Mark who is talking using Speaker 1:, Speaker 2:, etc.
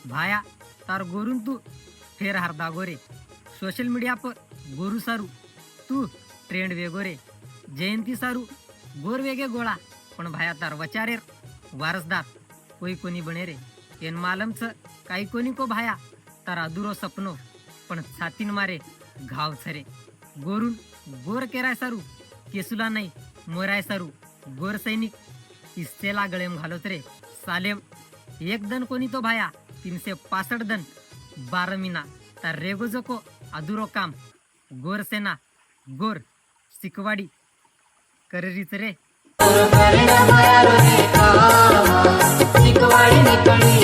Speaker 1: भाया तार गोरून तू फेर हरदा गोरे social media पर गोरू सारू तू ट्रेंड वेगोरे जयंती सारू गोर वेगे गोळा पण भाया तार वचारेर वारसदार कोई कोणी बने रे येन मालमच काही कोणी को भाया तार अधुरो सपनो पण छातीन मारे घाव छरे गोरून गोर केराय सारू केसुला नाही मोराय सारू गोर सैनिक इस्तेला गळेम घालोत रे सालेम एक दन कोणी तो भाया 365 दन 12 मीना तर रेगो जको अधुरो काम गोर सेना गोर सिकवाडी करीच रे
Speaker 2: शिकवाडी निकळी